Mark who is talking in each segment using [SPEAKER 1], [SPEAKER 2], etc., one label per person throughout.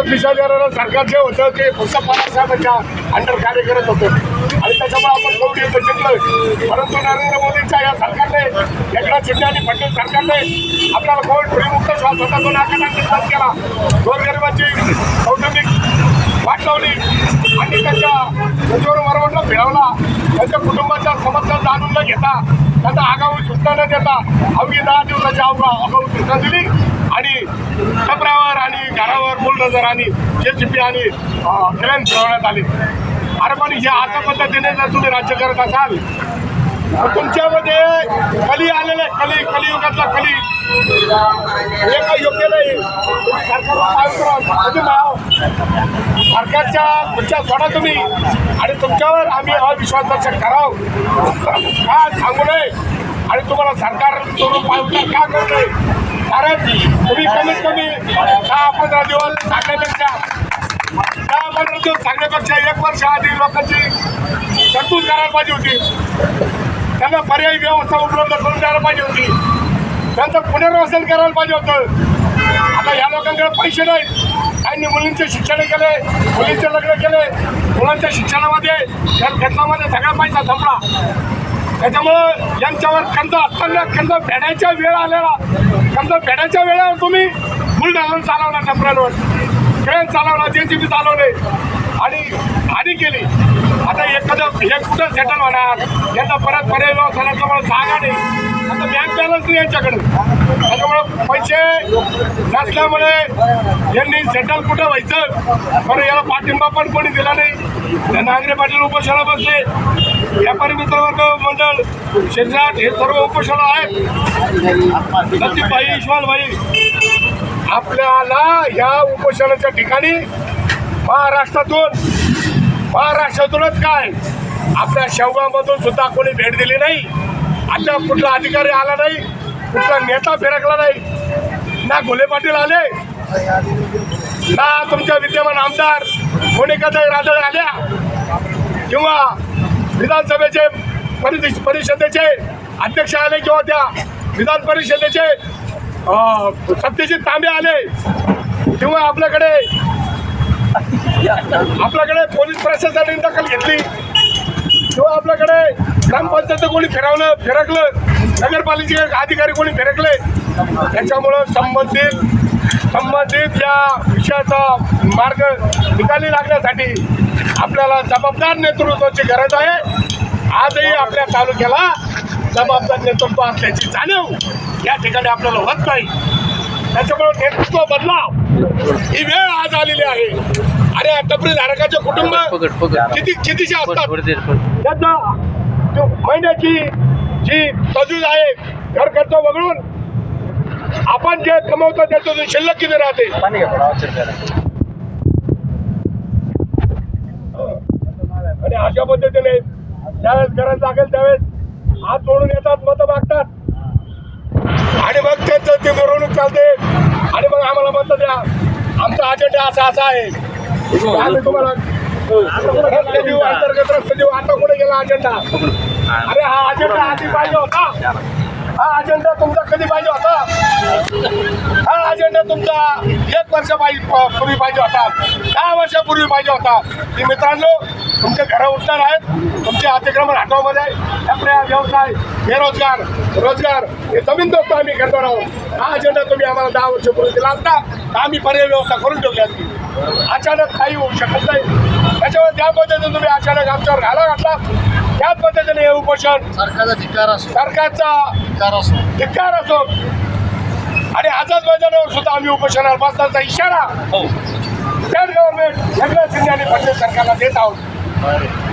[SPEAKER 1] दिशादाराला सरकार जे होतं ते फक्त पवारसाहेबांच्या अंडर कार्य करत होतं आणि त्याच्यामुळे आपण खूप युद्ध जिंकलं. परंतु नरेंद्र मोदींच्या या सरकारने, एकनाथ शिंदे आणि फडणवीस सरकारने आपल्याला कोविड फ्रीमुक्त श्वास होता तो नाकाटाकीत बंद केला. गोरगरिबांची कौटुंबिक वाट लावली आणि त्यांच्या मृत्यूवर मरवटला फिरवला. त्यांच्या कुटुंबाच्या समस्या जाणून न घेता, त्यांना आगाऊ सूचना न देता अवघी 10 दिवसाची आगाऊ सूचना दिली आणि टपऱ्यावर आणि घरावर बुलडोझर आणि JCB आणि क्रेन फिरवण्यात आली. अरे पण या अशा पद्धतीने जर तुम्ही राज्य करत असाल तर तुमच्यामध्ये कली आलेले कलियुगातला कली हे काही योग्य नाही. सरकारच्या खुर्च्या सोडा तुम्ही आणि तुमच्यावर आम्ही अविश्वास दर्शक करावं का सांगू नये आणि तुम्हाला सरकार सोडून पावलं का करू नये. कारण तुम्ही कमीत कमी 10-15 दिवस सांगण्यापेक्षा 10-15 दिवस सांगण्यापेक्षा 1 वर्ष आधी लोकांची तरतूद करायला पाहिजे होती. त्यांना पर्यायी व्यवस्था उपलब्ध करून द्यायला पाहिजे होती. त्यांचं पुनर्वसन करायला पाहिजे होतं. आता या लोकांकडे पैसे नाहीत. काहींनी मुलींचे शिक्षण केले, मुलींचे लग्न केले, मुलांच्या शिक्षणामध्ये खर्चामध्ये सगळा पैसा संपला. त्याच्यामुळं यांच्यावर कर्ज असताना कर्ज फेडायच्या वेळ आलेला, कर्ज फेडायच्या वेळेवर तुम्ही बुलढाणा चालवला, टपऱ्यांवर क्रेन चालवला, JCB चालवले आणि केली. आता एखादं हे कुठं सेटल होणार, यांना परत पर्याय व्यवस्थानाचा मला जागा नाही. आता बँक बॅलन्स नाही यांच्याकडे. त्याच्यामुळं पैसे नसल्यामुळे यांनी सेटल कुठं व्हायचं बरं याला पाठिंबा पण कोणी दिला नाही. नांगरे पाटील उपोषणाला बसले, व्यापारी मित्रवर्ग मंडळ, शेजाट हे सर्व उपोषणा आहेत. सतीबाई, इस्मालबाई, आपल्याला या उपोषणाच्या ठिकाणी महाराष्ट्रातूनच काय आपल्या शेवगावमधून सुद्धा कोणी भेट दिली नाही. आता कुठला अधिकारी आला नाही, कुठला नेता फिरकला नाही, ना घुले पाटील आले, ना तुमच्या विद्यमान आमदार मोनिकाताई राजळे आल्या किंवा विधानसभेचे परिषदेचे अध्यक्ष आले किंवा त्या विधान परिषदेचे सत्यजित तांबे आले किंवा आपल्याकडे पोलीस प्रशासनाने दखल घेतली किंवा आपल्याकडे ग्रामपंचायत कोणी फिरकलं, नगरपालिकेचे अधिकारी कोणी फिरकले. त्याच्यामुळं संबंधित या विषयाचा मार्ग निकाली लागण्यासाठी आपल्याला जबाबदार नेतृत्वाची गरज आहे. आजही आपल्या तालुक्याला जबाबदार नेतृत्व असल्याची जाणीव या ठिकाणी आपल्याला होत नाही. त्याच्यामुळे नेतृत्व बदलाव ही वेळ आज आलेली आहे. अरे टपरी धारकाचे कुटुंब कितीचे असतात, त्याचा महिन्याची जी तजवीज आहे घर खर्च वगळून आपण जे कमवतो त्याच्यातून शिल्लक किती राहते. आणि अशा पद्धतीने ज्यावेळेस गरज लागेल त्यावेळेस हात जोडून येतात, मतं मागतात आणि मग त्यांचं ती मिरवणूक चालते आणि मग आम्हाला मतं द्या, आमचा अजेंडा असा आहे. आम्ही तुम्हाला रस्ते देऊ, अंतर्गत रस्ते देऊ. आता कुठे गेला अजेंडा? अरे हा अजेंडा आधी पाहिजे होता. हा अजेंडा तुमचा कधी पाहिजे होता? हा अजेंडा तुमचा 1 वर्षापूर्वी पाहिजे होता, 10 वर्षापूर्वी पाहिजे होता. की मित्रांनो, तुमचे घरं उठणार आहेत, तुमचे अतिक्रमण हटवमध्ये आपल्या व्यवसाय, बेरोजगार, रोजगार हे जमीन दोस्त आम्ही करतो आहोत. हा अजेंडा तुम्ही आम्हाला 10 वर्षापूर्वी दिला असता तर आम्ही पर्याय व्यवस्था करून ठेवली असती. अचानक काही होऊ शकत नाही. त्याच्यावर त्या पद्धतीने तुम्ही अचानक आमच्यावर घाला घातला. त्याच पद्धतीने हे उपोषण सरकारचा धिक्कार असो आणि आझाद मैदानावर सुद्धा आम्ही उपोषणाला बसण्याचा इशारा स्टेट गव्हर्नमेंट एकनाथ शिंदे आणि फडणवीस सरकारला देत आहोत.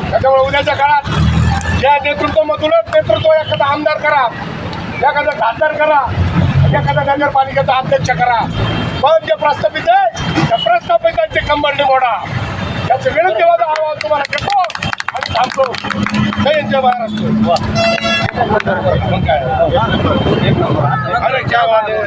[SPEAKER 1] त्याच्यामुळे उद्याच्या काळात या नेतृत्वामधूनच नेतृत्व एखादा आमदार करा, एखादा खासदार करा, एखादा नगरपालिकेचा अध्यक्ष करा, पण जे प्रस्थापित आहे त्या प्रस्थापितांची कंबरणी मोडा. त्याचे विनंतीवाद आवाज तुम्हाला घेतो आणि थांबतो. जय महाराष्ट्र. अरे क्या बात है.